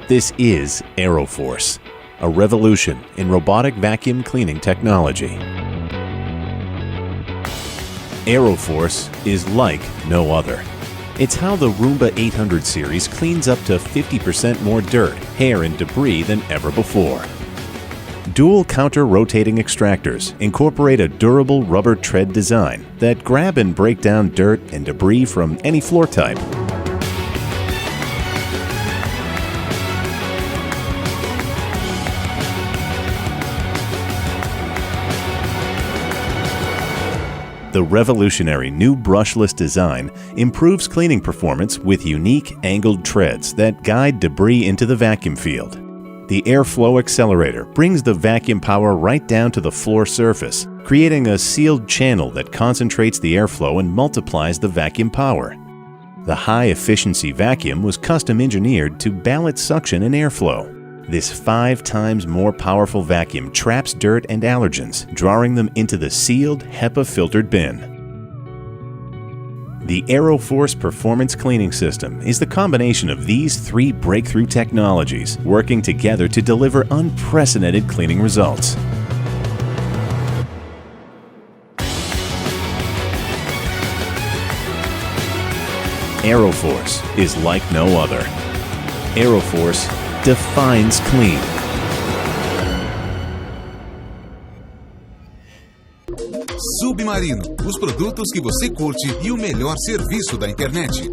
This is Aeroforce, a revolution in robotic vacuum cleaning technology. Aeroforce is like no other. It's how the Roomba 800 series cleans up to 50% more dirt, hair, and debris than ever before. Dual counter-rotating extractors incorporate a durable rubber tread design that grab and break down dirt and debris from any floor type. The revolutionary new brushless design improves cleaning performance with unique angled treads that guide debris into the vacuum field. The airflow accelerator brings the vacuum power right down to the floor surface, creating a sealed channel that concentrates the airflow and multiplies the vacuum power. The high-efficiency vacuum was custom-engineered to balance suction and airflow. This 5 times more powerful vacuum traps dirt and allergens, drawing them into the sealed HEPA-filtered bin. The Aeroforce Performance Cleaning System is the combination of these 3 breakthrough technologies working together to deliver unprecedented cleaning results. Aeroforce is like no other. Aeroforce defines clean. Submarino, os produtos que você curte e o melhor serviço da internet.